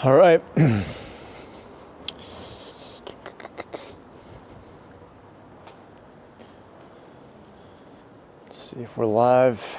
All right. Let's see if we're live.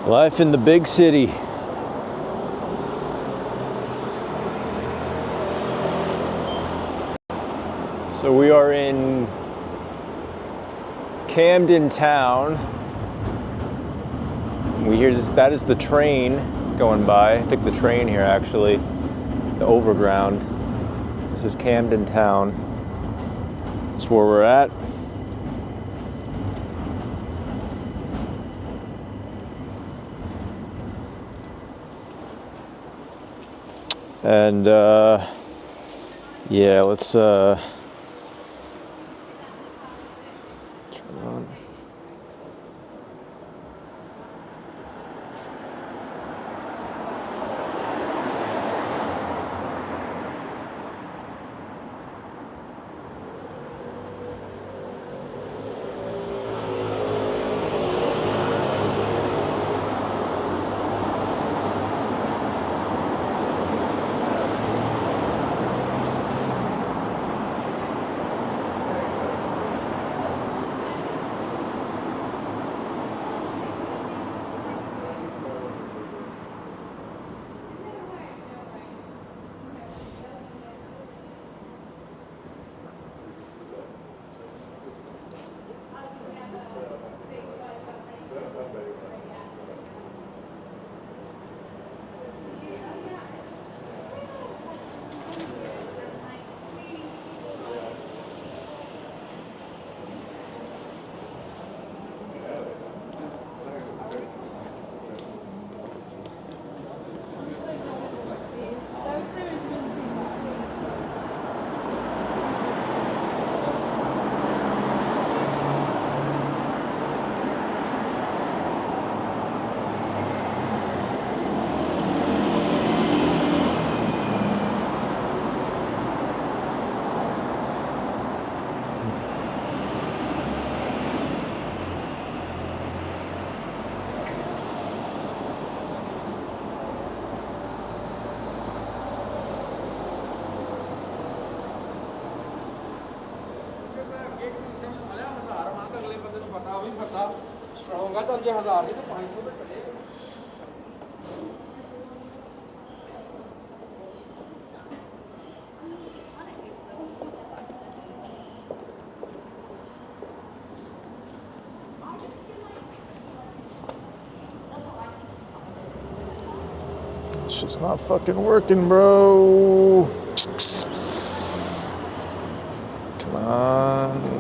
Life in the big city. So we are in Camden town. We hear this, that is the train going by. I took the train here actually, the overground. This is Camden town. That's where we're at. And yeah, let's turn on. It's just not fucking working, bro. Come on.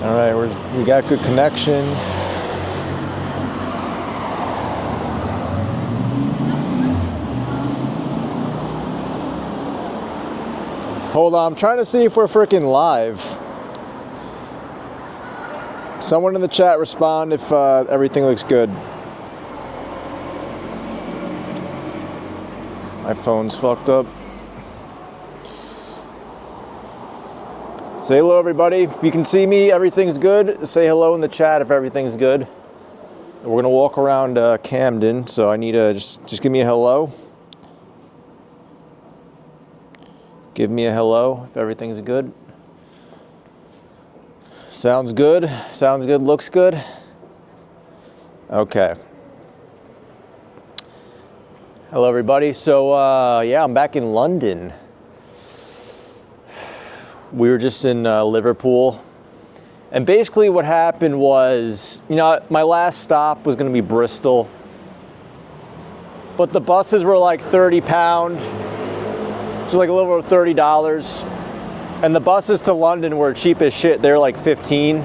All right, we got good connection. Hold on, I'm trying to see if we're freaking live. Someone in the chat respond if everything looks good. My phone's fucked up. Say hello, everybody. If you can see me, everything's good. Say hello in the chat if everything's good. We're gonna walk around Camden, so I need to just give me a hello. Give me a hello if everything's good. Sounds good. Sounds good. Looks good. Okay. Hello, everybody. So, yeah, I'm back in London. We were just in Liverpool. And basically what happened was, you know, my last stop was going to be Bristol. But the buses were like £30, which is like a little over $30. And the buses to London were cheap as shit. They're like 15.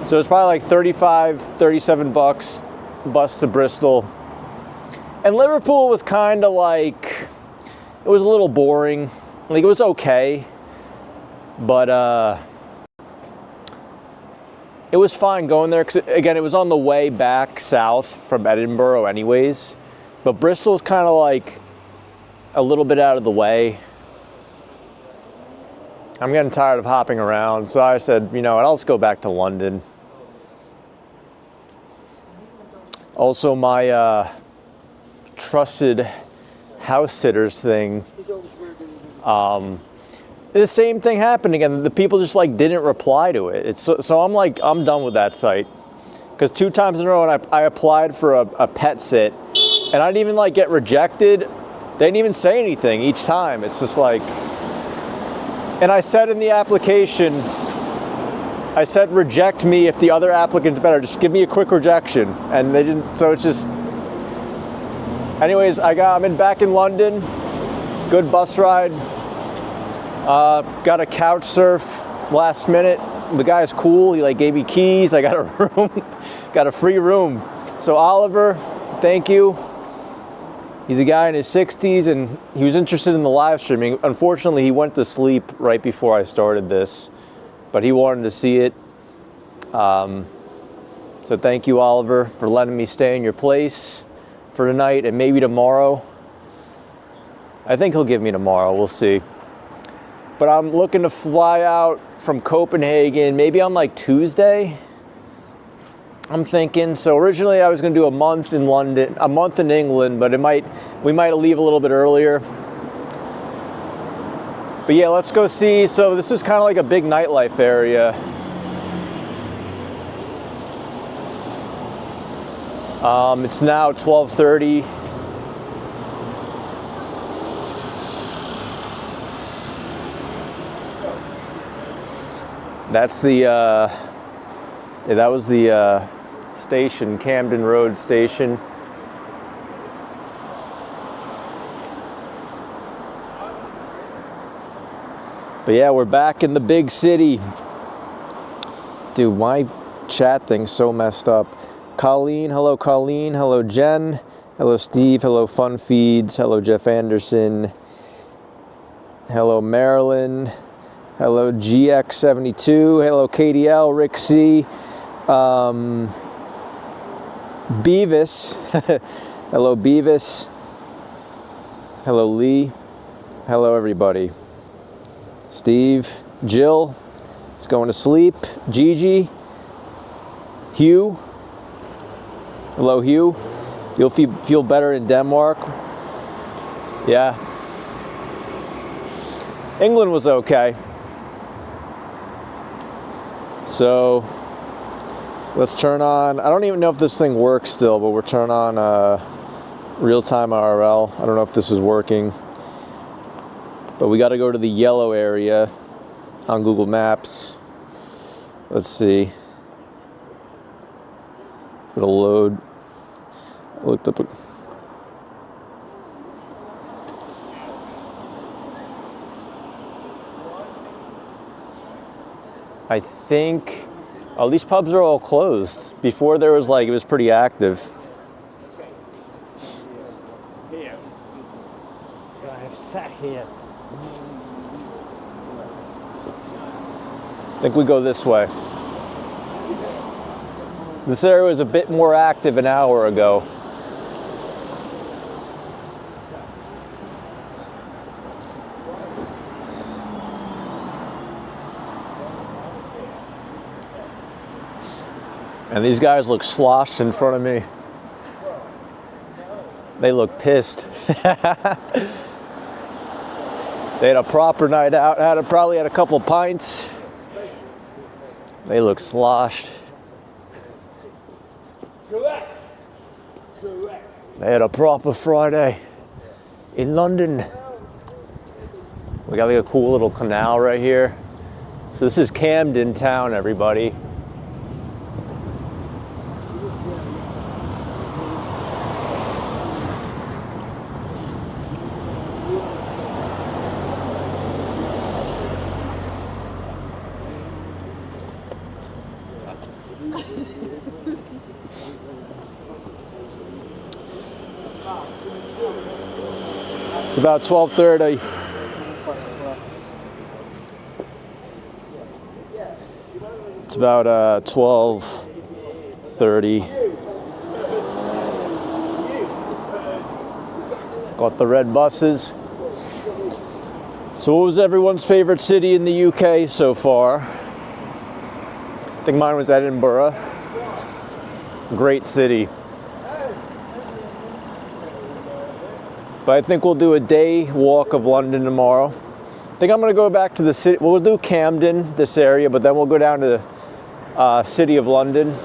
So it's probably like 35, 37 bucks bus to Bristol. And Liverpool was kind of like, it was a little boring. Like it was okay, but it was fine going there because again, it was on the way back south from Edinburgh anyways. But Bristol's kind of like a little bit out of the way. I'm getting tired of hopping around, so I said, you know what, I'll just go back to London. Also, my trusted house sitters thing, the same thing happened again. The people just like didn't reply to it. So I'm like, I'm done with that site. Because 2 times in a row, and I applied for a pet sit, and I didn't even like get rejected. They didn't even say anything each time. It's just like, and I said in the application, I said reject me if the other applicant's better. Just give me a quick rejection. And they didn't, so it's just, anyways, I'm back in London. Good bus ride. Got a couch surf last minute. The guy's cool. He like gave me keys. I got a room, got a free room. So Oliver, thank you. He's a guy in his 60s and he was interested in the live streaming. Unfortunately, he went to sleep right before I started this, but he wanted to see it. So thank you, Oliver, for letting me stay in your place for tonight and maybe tomorrow. I think he'll give me tomorrow. We'll see. But I'm looking to fly out from Copenhagen maybe on like Tuesday. I'm thinking. So originally I was going to do a month in London, a month in England, but we might leave a little bit earlier. But yeah, let's go see. So this is kind of like a big nightlife area. It's now 12:30. That's the, yeah, that was the station, Camden Road station. But yeah, we're back in the big city. Dude, my chat thing's so messed up. Colleen, hello Colleen, hello Jen, hello Steve, hello Fun Feeds, hello Jeff Anderson, hello Marilyn. Hello GX72, hello KDL, Rick C, Beavis, hello Beavis, hello Lee, hello everybody. Steve, Jill is going to sleep, Gigi, Hugh, hello Hugh, you'll feel better in Denmark. Yeah, England was okay. So let's turn on, I don't even know if this thing works still, but we're turning on real-time IRL. I don't know if this is working, but we got to go to the yellow area on Google Maps. Let's see if it'll load. I looked up. I think, oh, these pubs are all closed. Before there was like, it was pretty active. Here. So I have sat here. I think we go this way. This area was a bit more active an hour ago. And these guys look sloshed in front of me. They look pissed. They had a proper night out, probably had a couple pints. They look sloshed. Correct. They had a proper Friday in London. We got like a cool little canal right here. So this is Camden town, everybody. It's about 12:30. It's about 12:30. Got the red buses. So what was everyone's favorite city in the UK so far? I think mine was Edinburgh. Great city. But I think we'll do a day walk of London tomorrow. I think I'm going to go back to the city. We'll do Camden, this area, but then we'll go down to the city of London.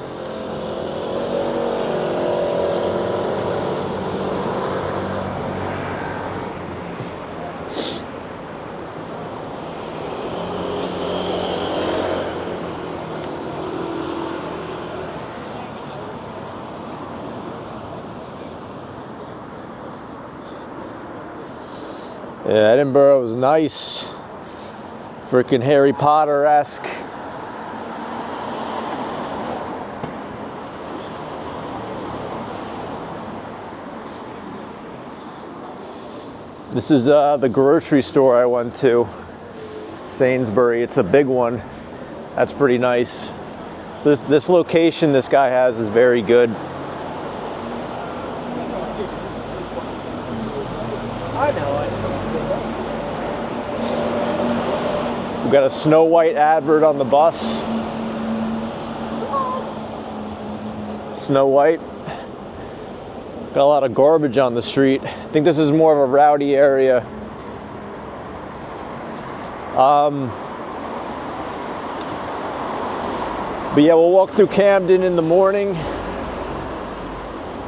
Yeah, Edinburgh was nice. Freaking Harry Potter-esque. This is the grocery store I went to, Sainsbury. It's a big one. That's pretty nice. So this location this guy has is very good. I know. We've got a Snow White advert on the bus. Snow White. Got a lot of garbage on the street. I think this is more of a rowdy area. But yeah, we'll walk through Camden in the morning.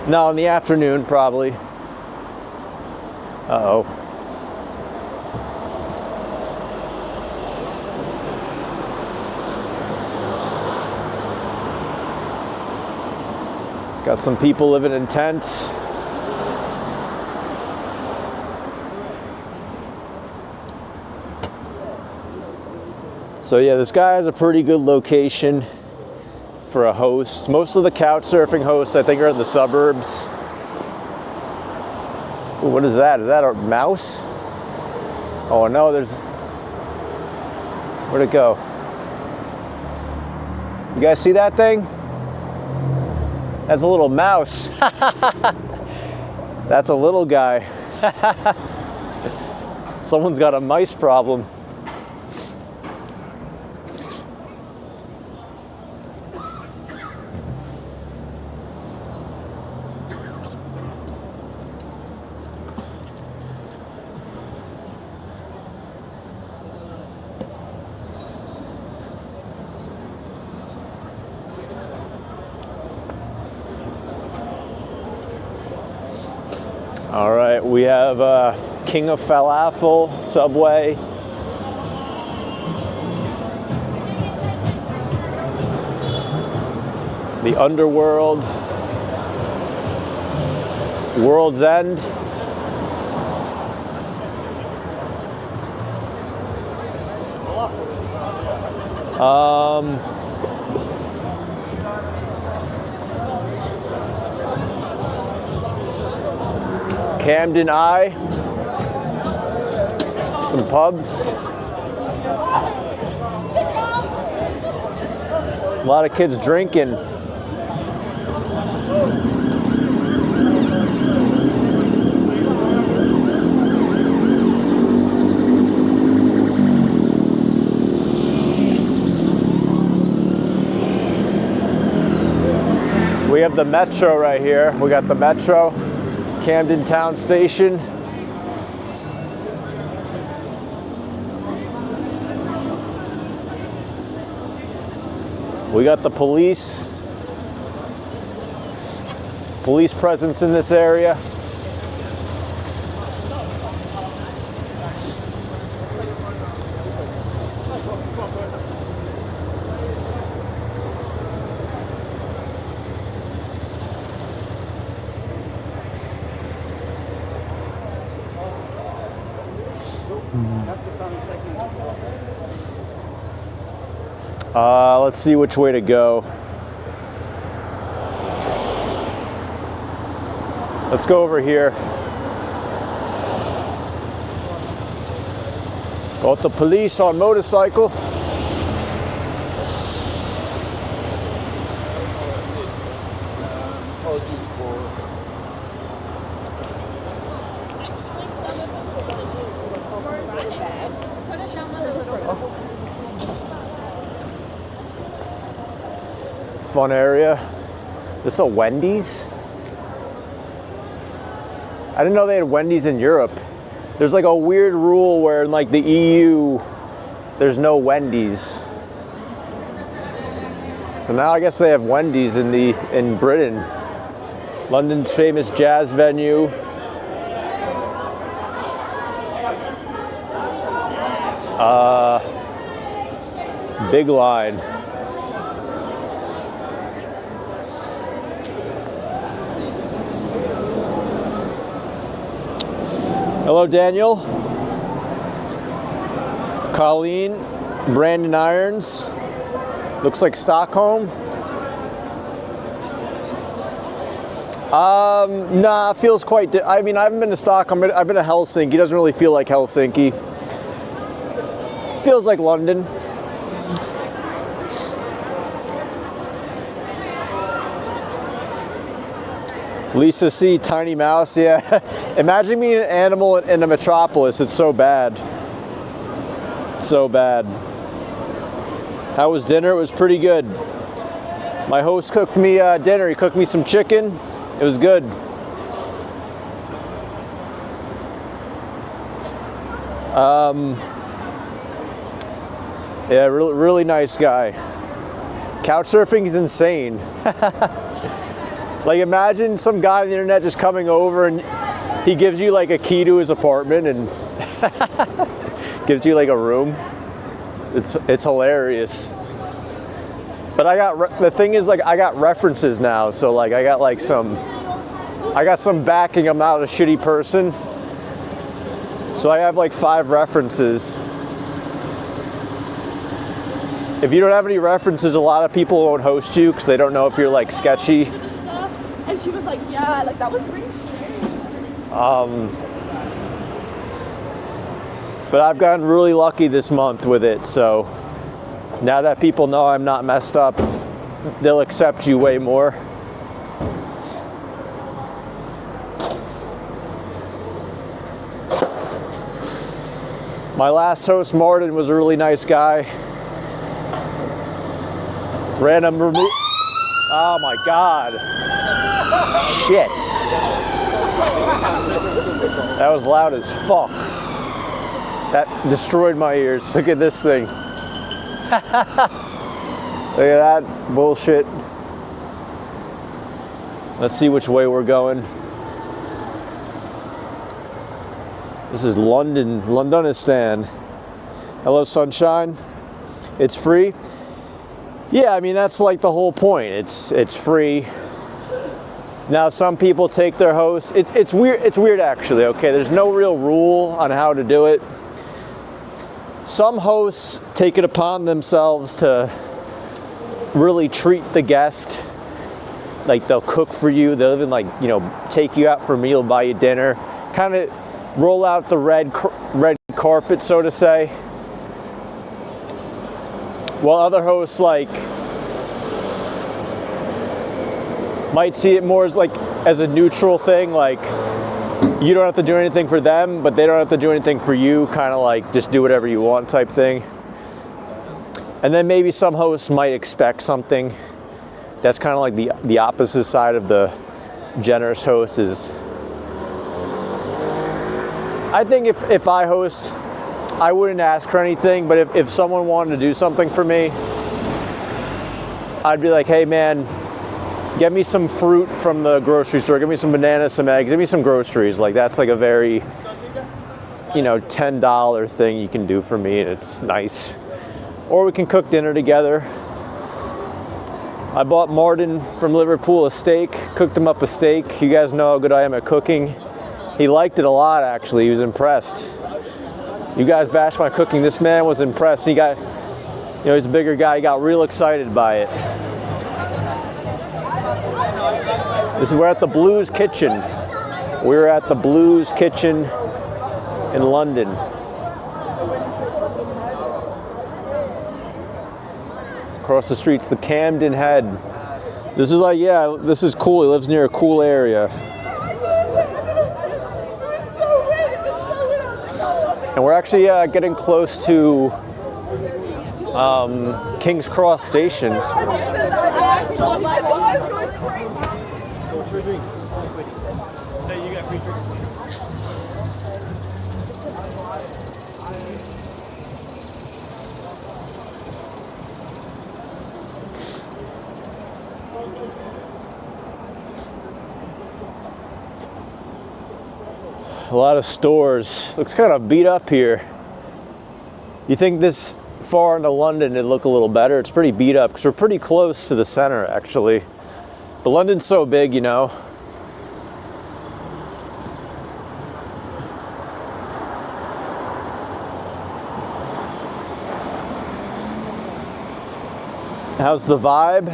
No, in the afternoon, probably. Uh-oh. Got some people living in tents. So yeah, this guy has a pretty good location for a host. Most of the couch surfing hosts, I think, are in the suburbs. Ooh, what is that? Is that a mouse? Oh no, there's... Where'd it go? You guys see that thing? That's a little mouse. That's a little guy. Someone's got a mice problem. All right, we have King of Falafel, Subway. The Underworld. World's End. Camden Eye, some pubs. A lot of kids drinking. We have the Metro right here. We got the Metro. Camden Town Station. We got the police presence in this area. Let's see which way to go. Let's go over here. Got the police on motorcycle. Fun area. This is a Wendy's. I didn't know they had Wendy's in Europe. There's like a weird rule where in like the EU, there's no Wendy's. So now I guess they have Wendy's in Britain. London's famous jazz venue. Big line. Hello, Daniel. Colleen, Brandon Irons. Looks like Stockholm. Nah, feels quite. I mean, I haven't been to Stockholm. I've been to Helsinki. Doesn't really feel like Helsinki. Feels like London. Lisa C, Tiny Mouse, yeah. Imagine being an animal in a metropolis. It's so bad. So bad. How was dinner? It was pretty good. My host cooked me dinner. He cooked me some chicken. It was good. Yeah, really nice guy. Couch surfing is insane. Like imagine some guy on the internet just coming over and he gives you like a key to his apartment and gives you like a room. It's hilarious. But the thing is like I got references now, so like I got some backing. I'm not a shitty person. So I have like 5 references. If you don't have any references, a lot of people won't host you because they don't know if you're like sketchy. And she was like, yeah, like that was really strange. But I've gotten really lucky this month with it, so now that people know I'm not messed up, they'll accept you way more. My last host, Martin, was a really nice guy. Random remove. Oh my God. Shit. That was loud as fuck. That destroyed my ears. Look at this thing. Look at that bullshit. Let's see which way we're going. This is London, Londonistan. Hello, sunshine. It's free. Yeah, I mean that's like the whole point. It's free. Now some people take their hosts. It's weird. It's weird actually. Okay, there's no real rule on how to do it. Some hosts take it upon themselves to really treat the guest. Like they'll cook for you. They'll even like take you out for a meal, buy you dinner. Kind of roll out the red carpet, so to say. While other hosts like might see it more as a neutral thing, like you don't have to do anything for them, but they don't have to do anything for you, kind of like just do whatever you want type thing. And then maybe some hosts might expect something. That's kind of like the opposite side of the generous host is. I think if I host, I wouldn't ask for anything, but if someone wanted to do something for me, I'd be like, hey man, get me some fruit from the grocery store, give me some bananas, some eggs, give me some groceries. Like that's like a very, $10 thing you can do for me and it's nice. Or we can cook dinner together. I bought Martin from Liverpool a steak, cooked him up a steak. You guys know how good I am at cooking. He liked it a lot actually, he was impressed. You guys bashed my cooking, this man was impressed. He got, he's a bigger guy, he got real excited by it. We're at the Blues Kitchen. We're at the Blues Kitchen in London. Across the street's the Camden Head. This is like, yeah, this is cool. He lives near a cool area. And we're actually getting close to King's Cross Station. A lot of stores. Looks kind of beat up here. You think this far into London it'd look a little better? It's pretty beat up because we're pretty close to the center actually. But London's so big, you know. How's the vibe?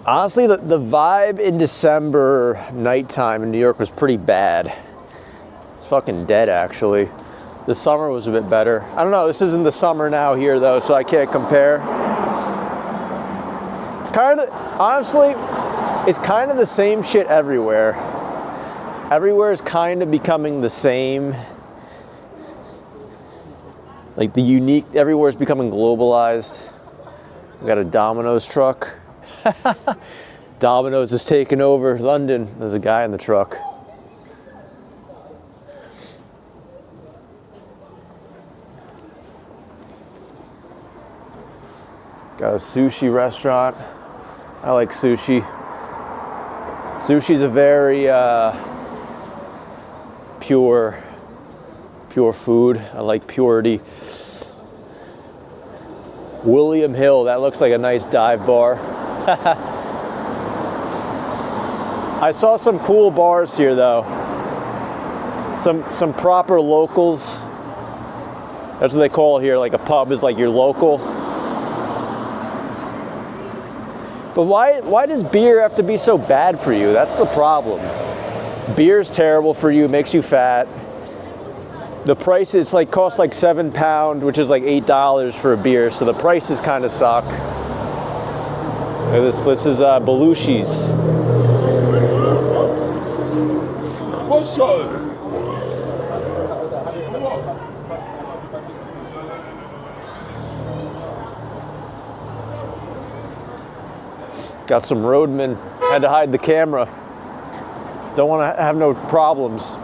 Honestly, the vibe in December nighttime in New York was pretty bad. It's fucking dead, actually. The summer was a bit better. I don't know, this isn't the summer now here, though, so I can't compare. It's kind of, honestly, it's kind of the same shit everywhere. Everywhere is kind of becoming the same. Like the unique, everywhere is becoming globalized. We got a Domino's truck. Domino's is taking over London. There's a guy in the truck. Got a sushi restaurant. I like sushi. Sushi's a very pure food. I like purity. William Hill, that looks like a nice dive bar. I saw some cool bars here though. Some proper locals. That's what they call it here, like a pub is like your local. But why does beer have to be so bad for you? That's the problem. Beer's terrible for you, makes you fat. The price is like costs like £7, which is like $8 for a beer, so the prices kind of suck. This is Belushi's. What's yours? Got some roadmen. Had to hide the camera. Don't want to have no problems.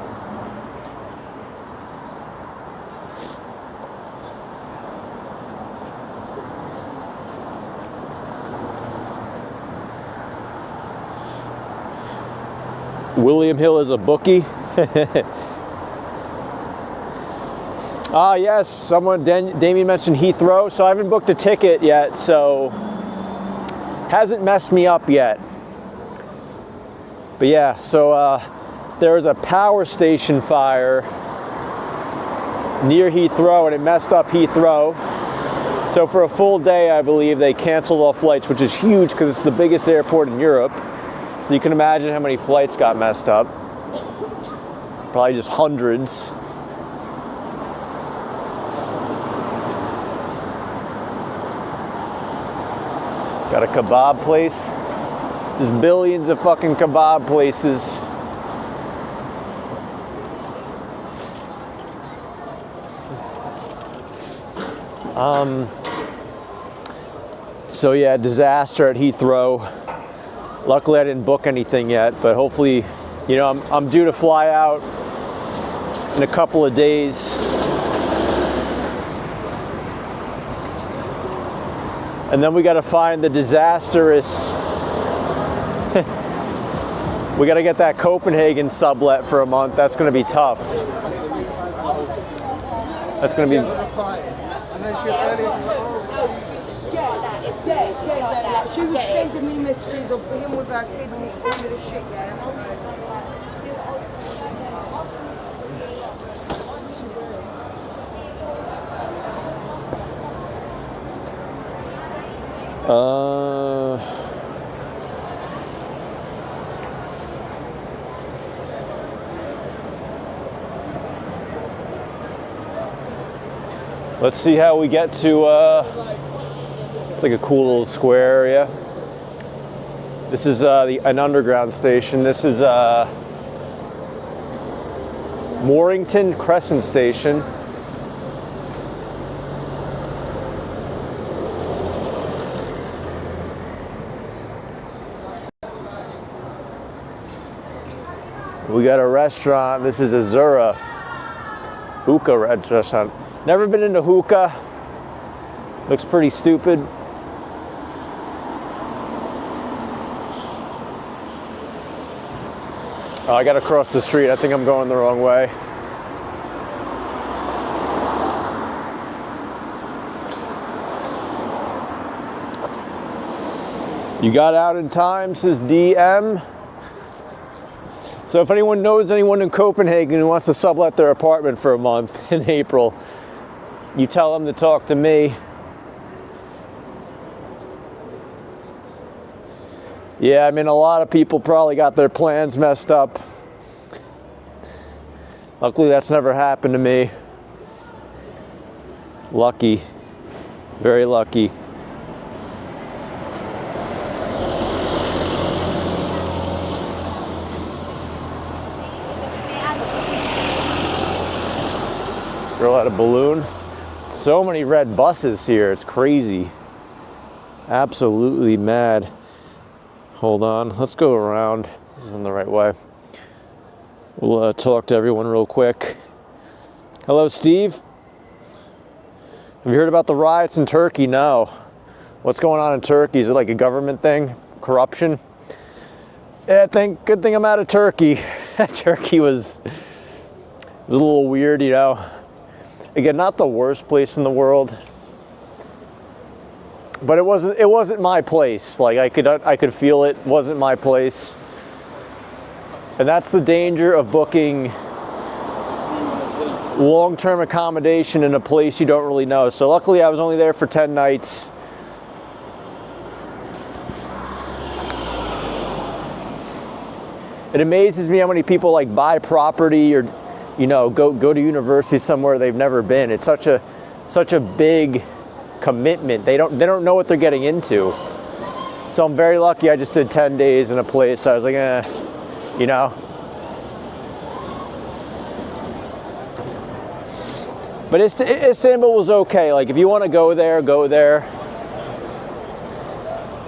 William Hill is a bookie. Ah, yes, Damien mentioned Heathrow, so I haven't booked a ticket yet, so hasn't messed me up yet. But yeah, so there was a power station fire near Heathrow, and it messed up Heathrow. So for a full day, I believe, they canceled all flights, which is huge because it's the biggest airport in Europe. So you can imagine how many flights got messed up. Probably just hundreds. Got a kebab place. There's billions of fucking kebab places. So yeah, disaster at Heathrow. Luckily I didn't book anything yet, but hopefully, you know, I'm due to fly out in a couple of days. And then we got to find the disastrous, we got to get that Copenhagen sublet for a month. That's going to be tough. That's going to be... Yeah. She was sending me messages of him with her kid and all the shit, yeah. Let's see how we get to, it's like a cool little square area. This is an underground station. This is Morrington Crescent Station. We got a restaurant. This is Azura hookah restaurant. Never been into hookah. Looks pretty stupid. Oh, I gotta cross the street. I think I'm going the wrong way. You got out in time, says DM. So if anyone knows anyone in Copenhagen who wants to sublet their apartment for a month in April, you tell them to talk to me. Yeah, I mean, a lot of people probably got their plans messed up. Luckily, that's never happened to me. Lucky. Very lucky. Girl had a balloon. So many red buses here, it's crazy. Absolutely mad. Hold on, let's go around. This isn't the right way. We'll talk to everyone real quick. Hello, Steve. Have you heard about the riots in Turkey? No. What's going on in Turkey? Is it like a government thing? Corruption? Yeah, good thing I'm out of Turkey. Turkey was a little weird, you know. Again, not the worst place in the world. But it wasn't my place. Like I could feel it wasn't my place. And that's the danger of booking long-term accommodation in a place you don't really know. So luckily I was only there for 10 nights. It amazes me how many people like buy property or, you know, go to university somewhere they've never been. It's such a big commitment. They don't know what they're getting into. So I'm very lucky I just did 10 days in a place. I was like, you know. But Istanbul was okay. Like if you want to go there, go there.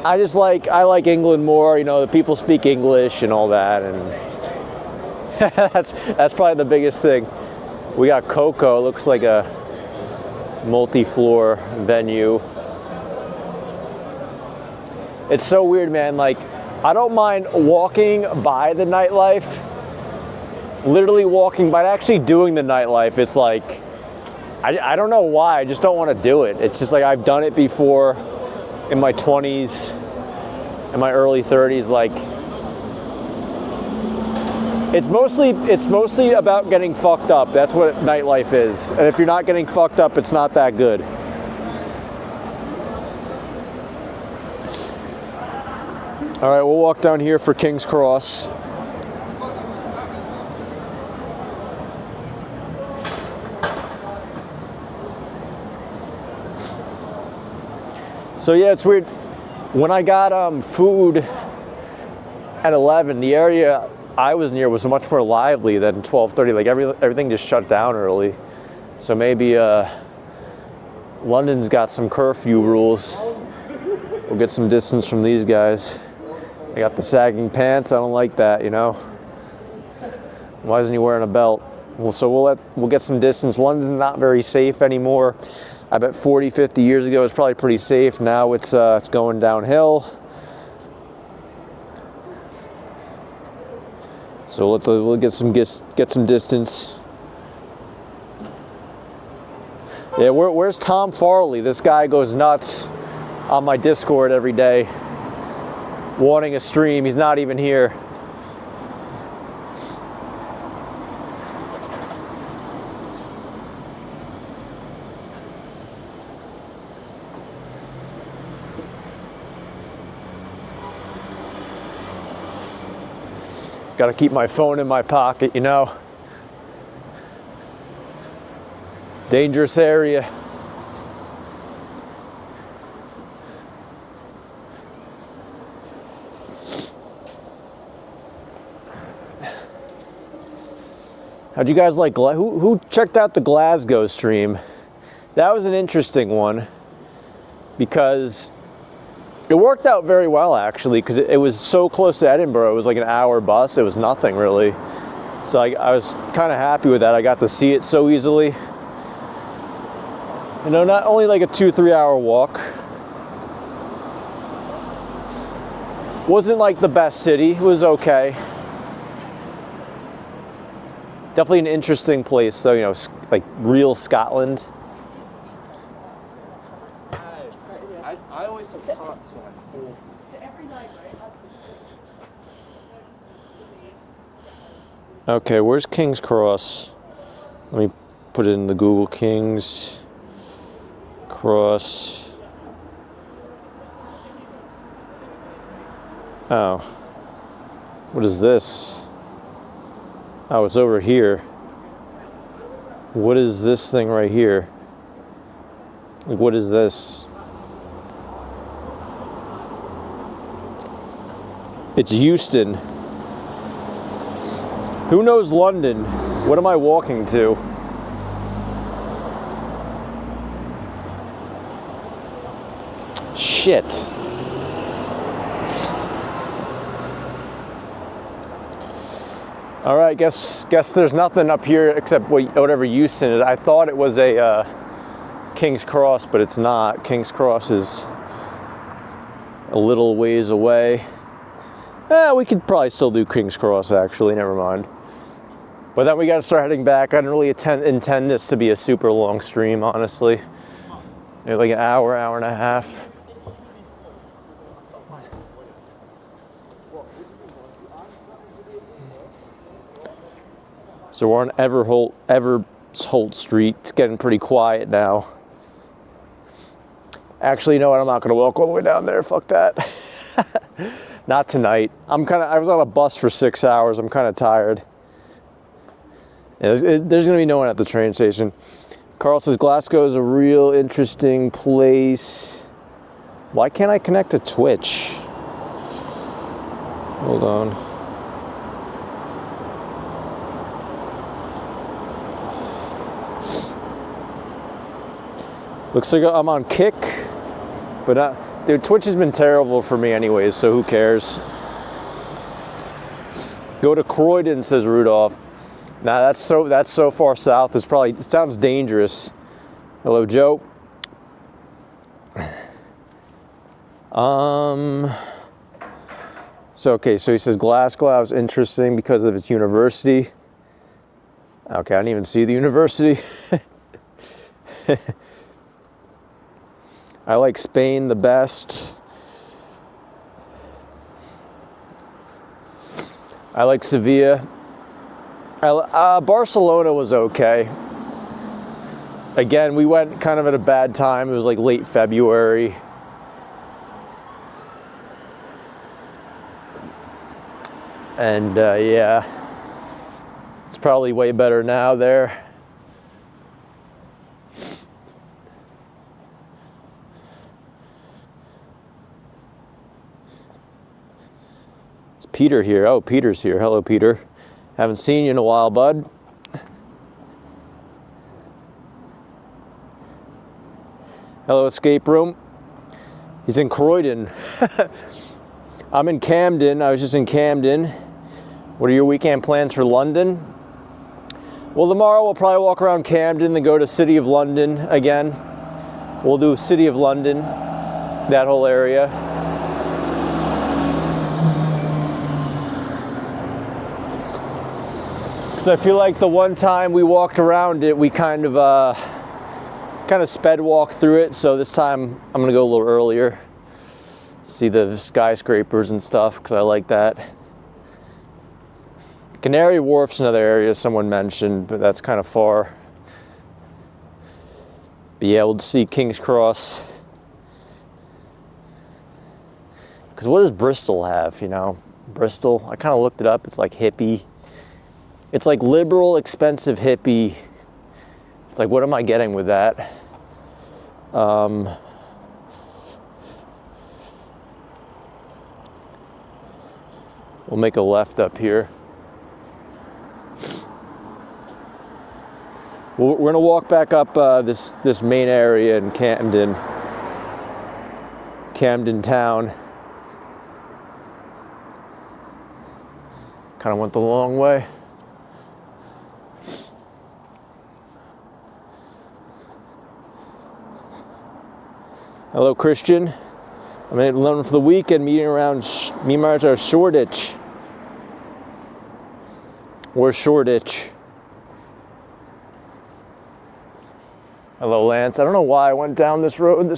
I like England more, you know, the people speak English and all that, and that's probably the biggest thing. We got Coco, it looks like a multi-floor venue. It's so weird, man. Like, I don't mind walking by the nightlife, literally walking by, actually doing the nightlife. It's like, I don't know why, I just don't want to do it. It's just like I've done it before in my 20s, in my early 30s. Like, it's mostly about getting fucked up. That's what nightlife is. And if you're not getting fucked up, it's not that good. All right, we'll walk down here for King's Cross. So yeah, it's weird. When I got food at 11, the area I was near was much more lively than 12:30. Like everything just shut down early. So maybe London's got some curfew rules. We'll get some distance from these guys. I got the sagging pants. I don't like that, you know. Why isn't he wearing a belt? Well, so we'll get some distance. London's not very safe anymore. I bet 40, 50 years ago it was probably pretty safe. Now it's going downhill. So we'll get some distance. Yeah, where's Tom Farley? This guy goes nuts on my Discord every day, wanting a stream. He's not even here. Got to keep my phone in my pocket, you know. Dangerous area. How'd you guys like, who checked out the Glasgow stream? That was an interesting one because it worked out very well actually, because it was so close to Edinburgh. It was like an hour bus. It was nothing really. So I was kind of happy with that. I got to see it so easily. You know, not only like a 2-3 hour walk. Wasn't like the best city. It was okay. Definitely an interesting place though, you know, like real Scotland. I always have hearts when I fall. Okay, where's King's Cross? Let me put it in the Google. King's Cross. Oh. What is this? Oh, it's over here. What is this thing right here? Like, what is this? It's Euston. Who knows London? What am I walking to? Shit. All right, guess there's nothing up here except whatever Euston is. I thought it was a King's Cross, but it's not. King's Cross is a little ways away. We could probably still do King's Cross actually, never mind. But then we got to start heading back. I didn't really intend this to be a super long stream, honestly. Maybe like an hour, hour and a half. So we're on Eversholt Street. It's getting pretty quiet now. Actually, you know what? I'm not going to walk all the way down there. Fuck that. Not tonight. I was on a bus for 6 hours. I'm kind of tired. Yeah, there's going to be no one at the train station. Carl says Glasgow is a real interesting place. Why can't I connect to Twitch? Hold on. Looks like I'm on Kick, but dude, Twitch has been terrible for me anyways, so who cares? Go to Croydon, says Rudolph. Nah, that's so far south. It sounds dangerous. Hello, Joe. So he says Glasgow is interesting because of its university. Okay, I didn't even see the university. I like Spain the best. I like Sevilla. Barcelona was okay. Again, we went kind of at a bad time. It was like late February. And yeah, it's probably way better now there. Peter here. Oh, Peter's here. Hello, Peter. Haven't seen you in a while, bud. Hello, escape room. He's in Croydon. I'm in Camden. I was just in Camden. What are your weekend plans for London? Well, tomorrow we'll probably walk around Camden, then go to City of London again. We'll do City of London, that whole area. So I feel like the one time we walked around it, we kind of sped walk through it. So this time I'm gonna go a little earlier, see the skyscrapers and stuff, because I like that. Canary Wharf's another area someone mentioned, but that's kind of far. Be able to see King's Cross. Because what does Bristol have, you know? Bristol, I kind of looked it up. It's like hippie. It's like liberal, expensive hippie. It's like, what am I getting with that? We'll make a left up here. We're gonna walk back up this main area in Camden town. Kind of went the long way. Hello, Christian. I'm in London for the weekend, meeting around Shoreditch. Where's Shoreditch? Hello, Lance. I don't know why I went down this road.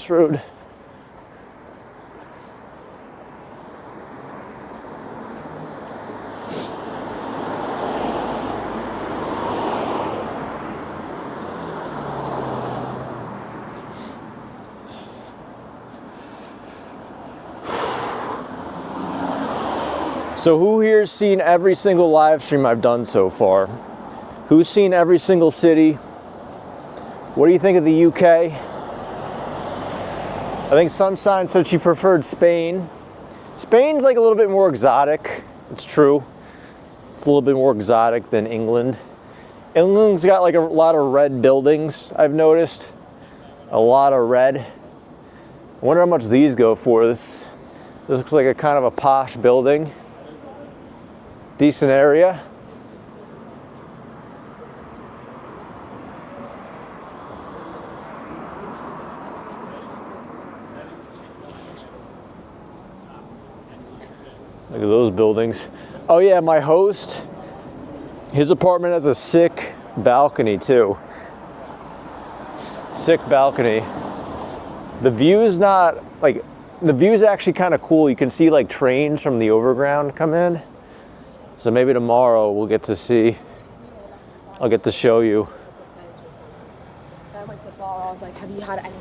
So who here's seen every single live stream I've done so far? Who's seen every single city? What do you think of the UK? I think Sunshine said she preferred Spain. Spain's like a little bit more exotic. It's true. It's a little bit more exotic than England. England's got like a lot of red buildings, I've noticed. A lot of red. I wonder how much these go for. This looks like a kind of a posh building. Decent area. Look at those buildings. Oh yeah, my host, his apartment has a sick balcony too. Sick balcony. The view's not, like, the view's actually kind of cool. You can see like trains from the overground come in. So maybe tomorrow we'll get to see, I'll get to show you. I went to the bar, I was like, have you had any?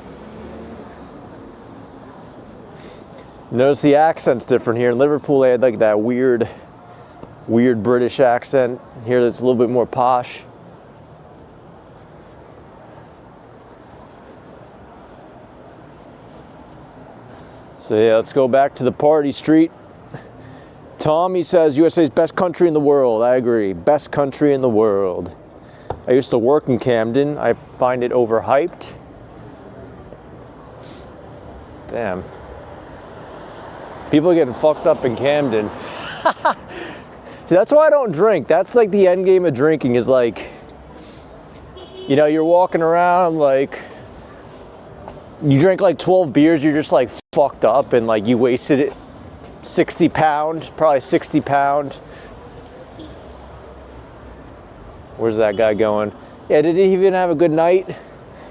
Notice the accent's different here. In Liverpool they had like that weird British accent. Here it's a little bit more posh. So yeah, let's go back to the party street. Tommy says USA's best country in the world. I agree. Best country in the world. I used to work in Camden. I find it overhyped. Damn. People are getting fucked up in Camden. See, that's why I don't drink. That's like the end game of drinking is like, you know, you're walking around like, you drink like 12 beers, you're just like fucked up and like you wasted it. 60 pound, probably 60 pound. Where's that guy going? Yeah, did he even have a good night?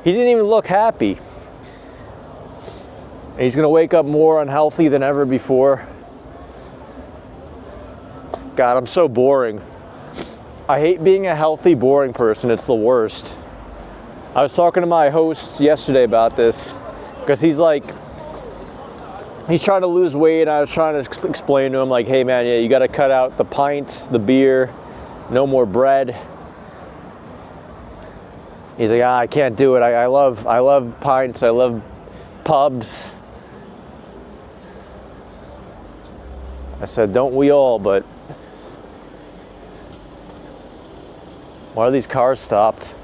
He didn't even look happy. And he's gonna wake up more unhealthy than ever before. God, I'm so boring. I hate being a healthy, boring person. It's the worst. I was talking to my host yesterday about this because he's trying to lose weight, and I was trying to explain to him, like, hey man, yeah, you gotta cut out the pints, the beer, no more bread. He's like, I can't do it. I love pints, I love pubs. I said, don't we all, but why are these cars stopped?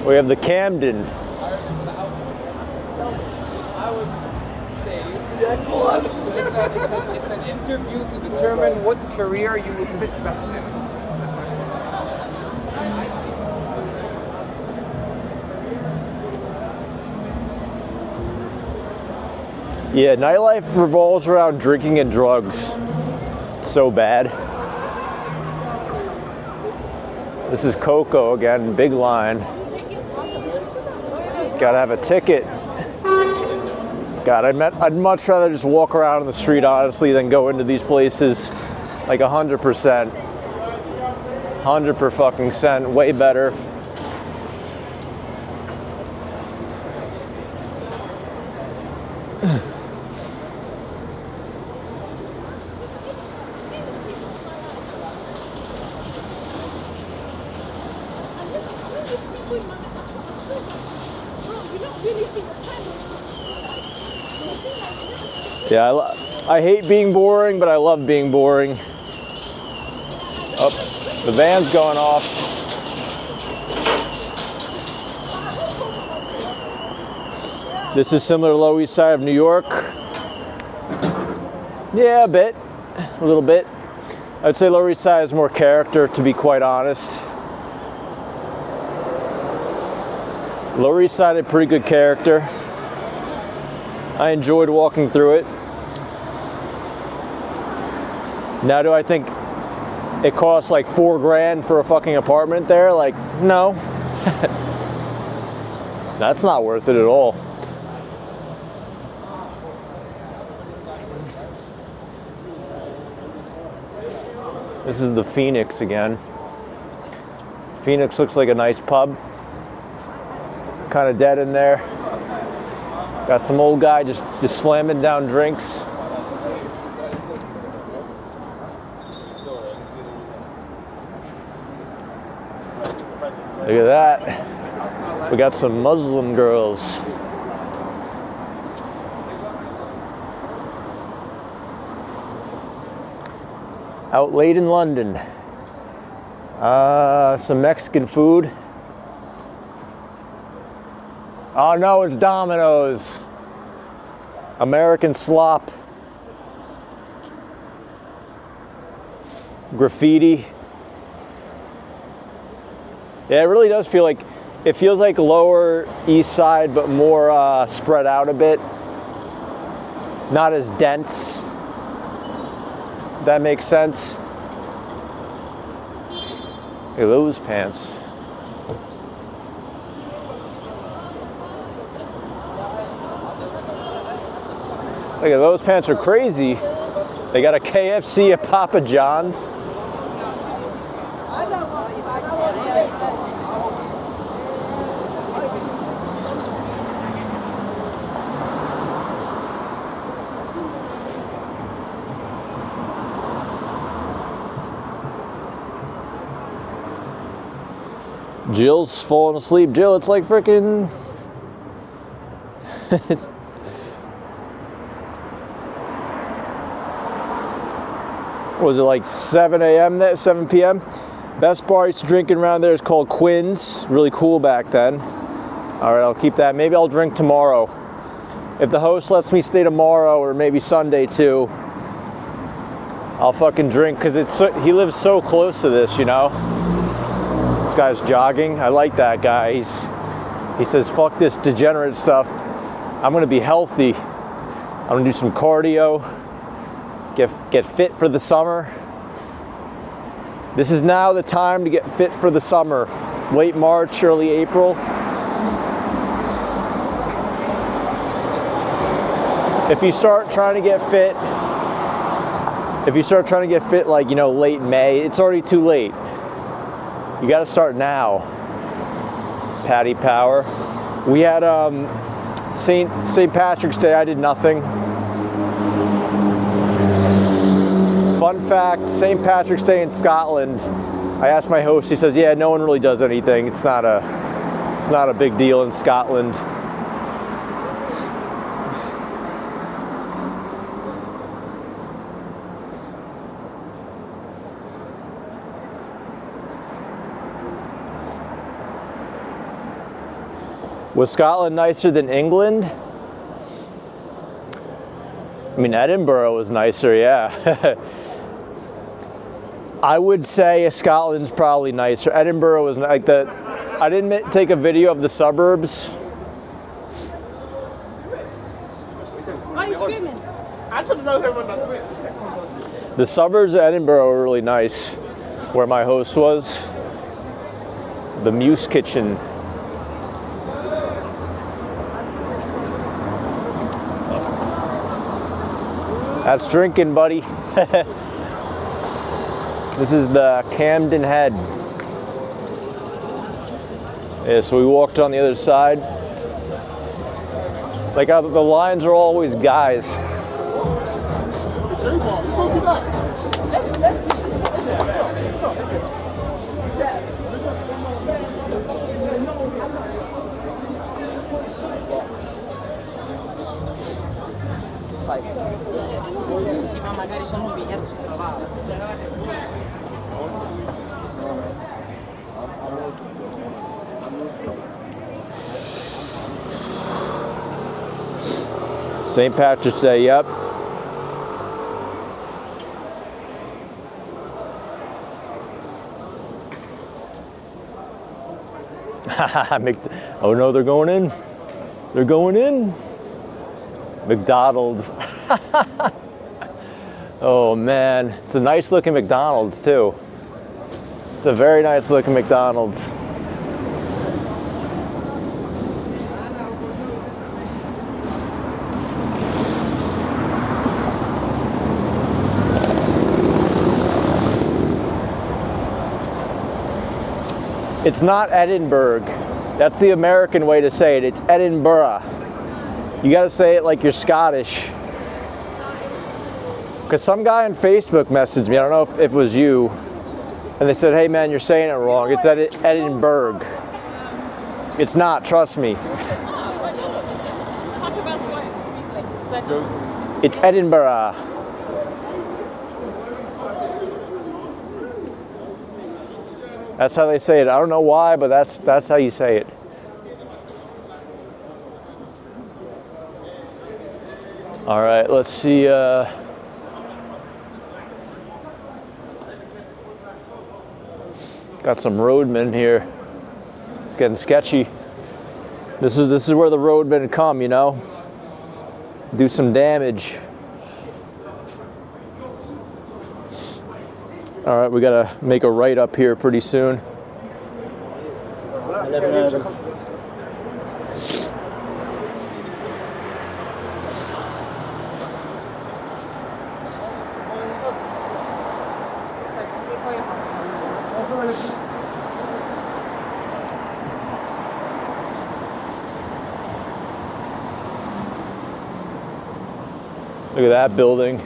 We have the Camden. I would say it's an interview to determine what career you would fit best in. Yeah, nightlife revolves around drinking and drugs. It's so bad. This is Coco again, big line. Gotta have a ticket. God, I'd much rather just walk around on the street, honestly, than go into these places. Like 100%. 100%, way better. Yeah, I hate being boring, but I love being boring. Oh, the van's going off. This is similar to Lower East Side of New York. Yeah, a little bit. I'd say Lower East Side has more character, to be quite honest. Lower East Side had pretty good character. I enjoyed walking through it. Now, do I think it costs like $4 grand for a fucking apartment there? Like, no. That's not worth it at all. This is the Phoenix again. Phoenix looks like a nice pub. Kind of dead in there. Got some old guy just slamming down drinks. Look at that. We got some Muslim girls. Out late in London. Some Mexican food. Oh no, it's Domino's. American slop. Graffiti. Yeah, it really does feel like, it feels like Lower East Side, but more spread out a bit. Not as dense. That makes sense. Look at those pants. Look at those pants are crazy. They got a KFC at Papa John's. Jill's falling asleep. Jill, it's like freaking. What was it, like 7 a.m. there, 7 p.m.? Best bar I used to drink around there is called Quinn's. Really cool back then. All right, I'll keep that. Maybe I'll drink tomorrow. If the host lets me stay tomorrow, or maybe Sunday too, I'll fucking drink, because he lives so close to this, you know? This guy's jogging. I like that guy. He says, fuck this degenerate stuff. I'm gonna be healthy. I'm gonna do some cardio. Get fit for the summer. This is now the time to get fit for the summer. Late March, early April. If you start trying to get fit, like, you know, late May, it's already too late. You got to start now. Paddy Power. We had St. Patrick's Day. I did nothing. Fun fact, St. Patrick's Day in Scotland, I asked my host, he says, yeah, no one really does anything. It's not a big deal in Scotland. Was Scotland nicer than England? I mean, Edinburgh was nicer, yeah. I would say Scotland's probably nicer. Edinburgh was like the. I didn't take a video of the suburbs. Why are you screaming? I told know him about The suburbs of Edinburgh were really nice. Where my host was. The Muse Kitchen. That's drinking, buddy. This is the Camden Head. Yeah, so we walked on the other side. Like the lines are always guys. Sì, ma magari sono un biglietto trovato. St. Patrick's Day, yep. Oh no, they're going in. They're going in. McDonald's. Oh man, it's a nice looking McDonald's too. It's a very nice looking McDonald's. It's not Edinburgh. That's the American way to say it. It's Edinburgh. You gotta say it like you're Scottish. Because some guy on Facebook messaged me, I don't know if it was you, and they said, hey man, you're saying it wrong. It's Edinburgh. It's not, trust me. It's Edinburgh. That's how they say it. I don't know why, but that's how you say it. All right, let's see. Got some roadmen here. It's getting sketchy. This is where the roadmen come, you know, do some damage. All right, we gotta make a right up here pretty soon. Look at that building.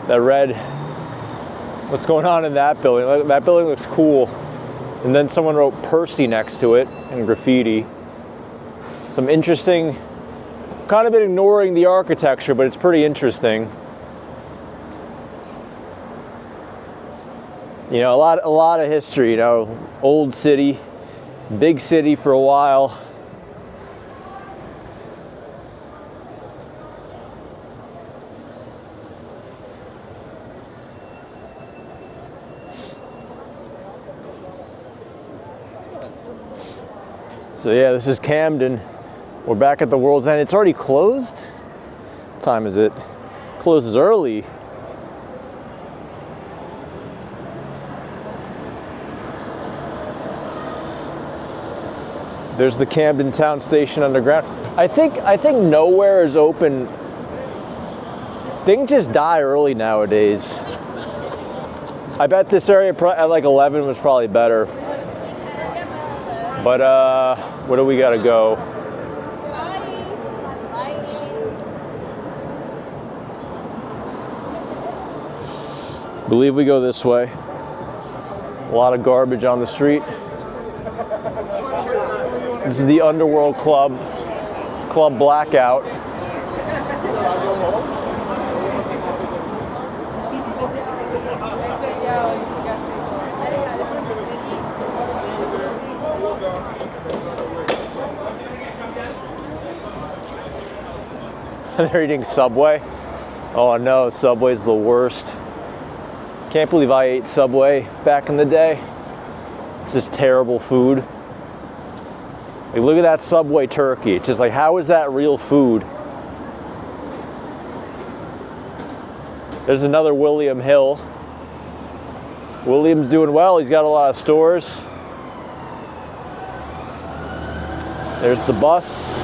That red. What's going on in that building? That building looks cool. And then someone wrote Percy next to it in graffiti. Some interesting, kind of been ignoring the architecture, but it's pretty interesting. You know, a lot of history, you know, old city, big city for a while. So yeah, this is Camden. We're back at the World's End. It's already closed? What time is it? Closes early. There's the Camden Town Station underground. I think nowhere is open. Things just die early nowadays. I bet this area at like 11 was probably better. But where do we gotta go? I believe we go this way. A lot of garbage on the street. This is the Underworld Club Blackout. They're eating Subway. Oh no, Subway's the worst. Can't believe I ate Subway back in the day. It's just terrible food. Like, look at that Subway turkey. It's just like, how is that real food? There's another William Hill. William's doing well. He's got a lot of stores. There's the bus.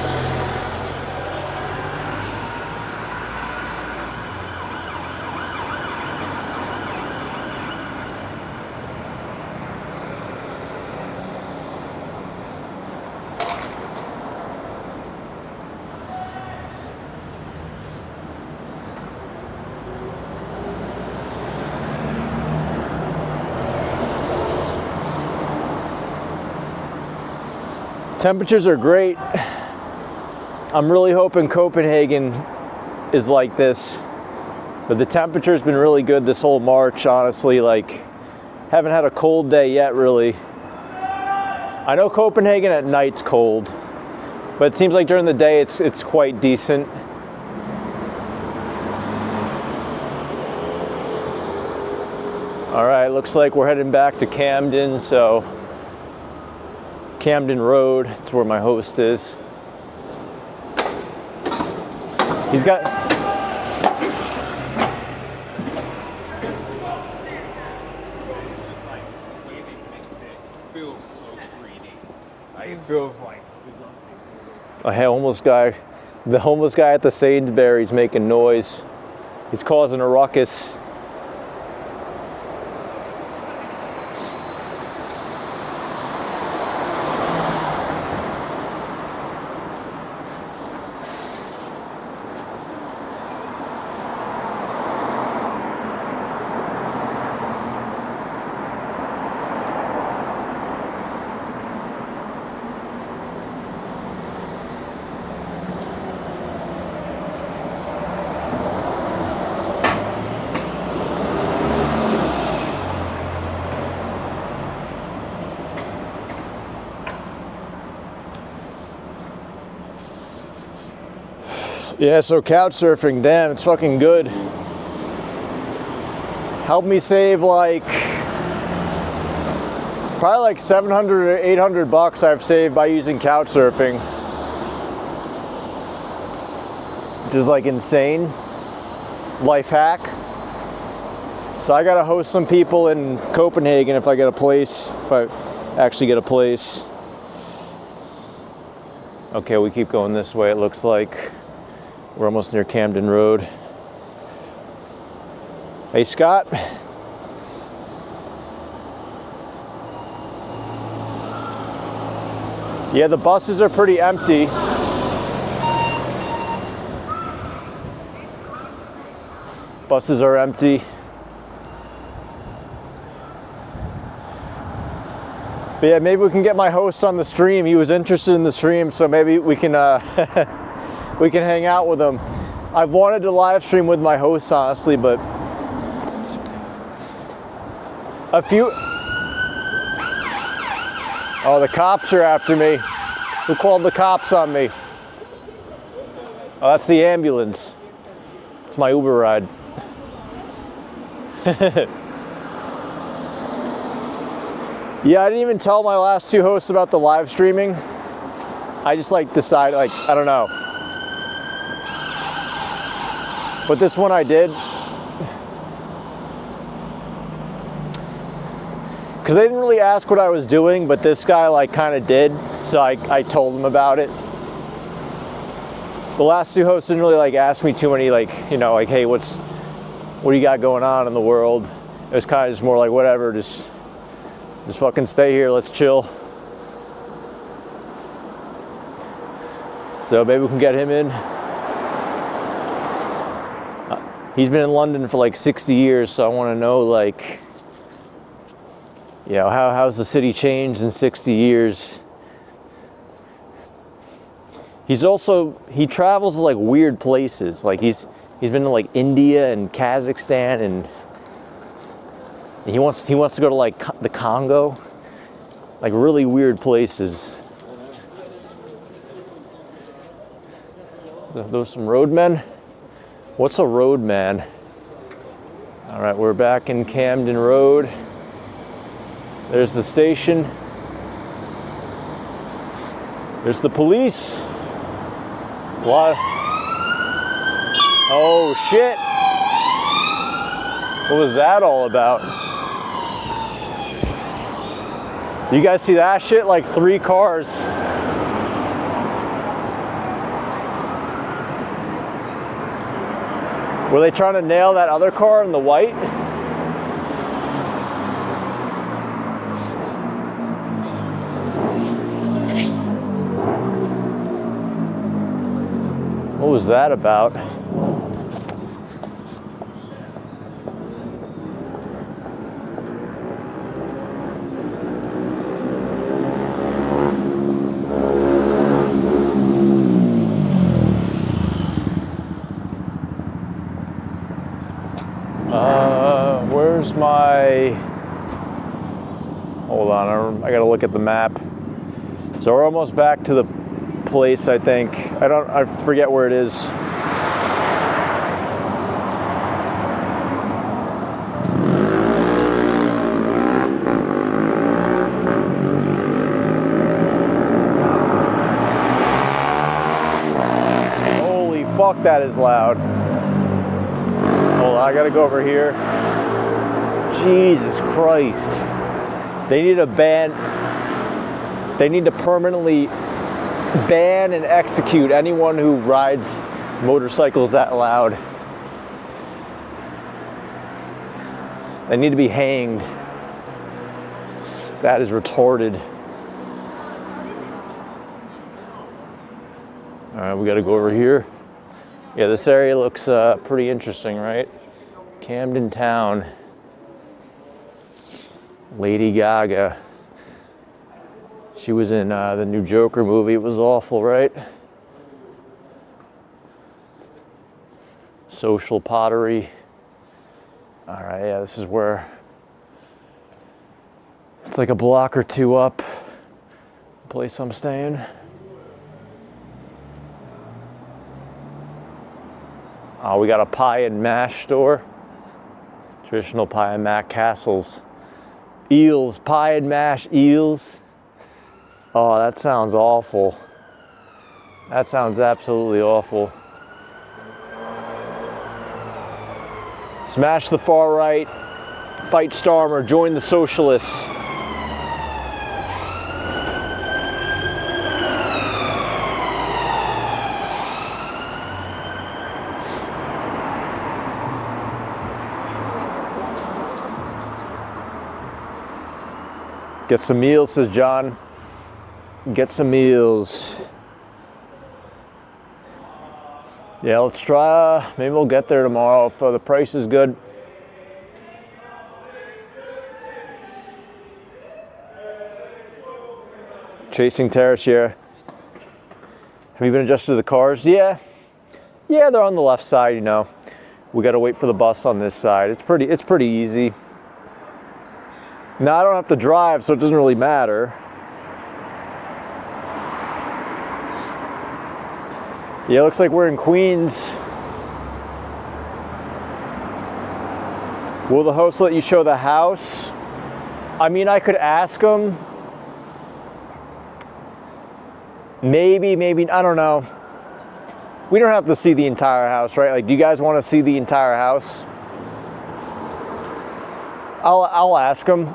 Temperatures are great. I'm really hoping Copenhagen is like this, but the temperature's been really good this whole March, honestly. Like, haven't had a cold day yet, really. I know Copenhagen at night's cold, but it seems like during the day it's quite decent. All right, looks like we're heading back to Camden, so Camden Road, it's where my host is. He's got... Feels so 3D. It feels like. A homeless guy, the homeless guy at the Sainsbury's making noise. He's causing a ruckus. Yeah, so couch surfing, damn, it's fucking good. Helped me save like, probably like 700 or 800 bucks I've saved by using couch surfing. Which is like insane. Life hack. So I gotta host some people in Copenhagen if I get a place, if I actually get a place. Okay, we keep going this way, it looks like. We're almost near Camden Road. Hey, Scott. Yeah, the buses are pretty empty. Buses are empty. But yeah, maybe we can get my host on the stream. He was interested in the stream, so maybe we can we can hang out with him. I've wanted to live stream with my host, honestly, but a few... Oh, the cops are after me. Who called the cops on me? Oh, that's the ambulance. It's my Uber ride. Yeah, I didn't even tell my last two hosts about the live streaming. I just like decided, like, I don't know. But this one I did. Because they didn't really ask what I was doing, but this guy like kind of did. So I told him about it. The last two hosts didn't really like ask me too many, like, you know, like, hey, what do you got going on in the world? It was kind of just more like, whatever, just fucking stay here, let's chill. So maybe we can get him in. He's been in London for like 60 years, so I want to know, like, you know, how's the city changed in 60 years? He travels to like weird places. Like he's been to like India and Kazakhstan, and he wants to go to like the Congo, like really weird places. Those some roadmen? What's a roadman? All right, we're back in Camden Road. There's the station. There's the police. A lot of... Oh shit! What was that all about? You guys see that shit? Like 3 cars. Were they trying to nail that other car in the white? What was that about? Where's my... Hold on, I gotta look at the map. So we're almost back to the place, I think. I forget where it is. Holy fuck, that is loud. Hold on, I gotta go over here. Jesus Christ. They need a ban. They need to permanently ban and execute anyone who rides motorcycles that loud. They need to be hanged. That is retarded. All right, we got to go over here. Yeah, this area looks pretty interesting, right? Camden town. Lady Gaga. She was in the new Joker movie. It was awful, right? Social pottery. All right, yeah, this is where it's like a block or two up. The place I'm staying. Oh, we got a pie and mash store. Traditional pie and mash castles. Eels, pie and mash eels. Oh, that sounds awful. That sounds absolutely awful. Smash the far right, fight Starmer, join the socialists. Get some meals, says John. Get some meals. Yeah, let's try, maybe we'll get there tomorrow if the price is good. Chasing Terrace here. Have you been adjusted to the cars? Yeah. Yeah, they're on the left side, you know. We gotta wait for the bus on this side. It's pretty easy. Now I don't have to drive, so it doesn't really matter. Yeah, it looks like we're in Queens. Will the host let you show the house? I mean, I could ask him. Maybe, I don't know. We don't have to see the entire house, right? Like, do you guys want to see the entire house? I'll ask him.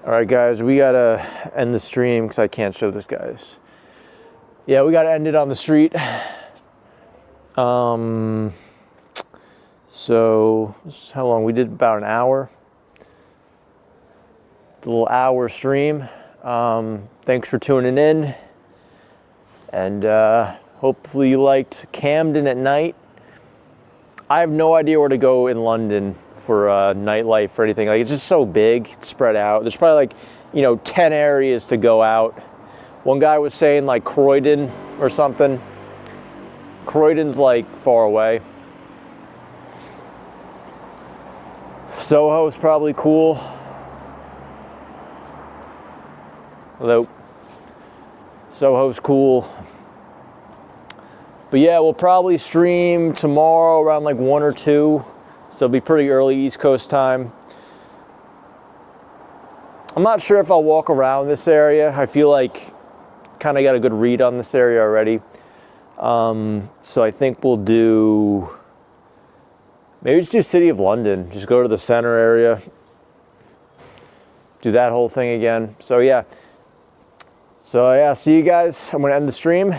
All right, guys, we gotta end the stream because I can't show this, guys. Yeah, we gotta end it on the street. So this is how long we did, about an hour. The little hour stream. Thanks for tuning in, and hopefully you liked Camden at night. I have no idea where to go in London for nightlife or anything. Like, it's just so big, it's spread out. There's probably like, 10 areas to go out. One guy was saying like Croydon or something. Croydon's like far away. Soho's probably cool. Hello. Soho's cool. But yeah, we'll probably stream tomorrow around like 1 or 2. So it'll be pretty early East Coast time. I'm not sure if I'll walk around this area. I feel like kind of got a good read on this area already. So I think we'll maybe just do City of London. Just go to the center area. Do that whole thing again. So yeah, see you guys. I'm gonna end the stream.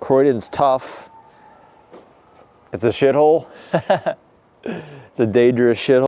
Croydon's tough. It's a shithole. It's a dangerous shithole.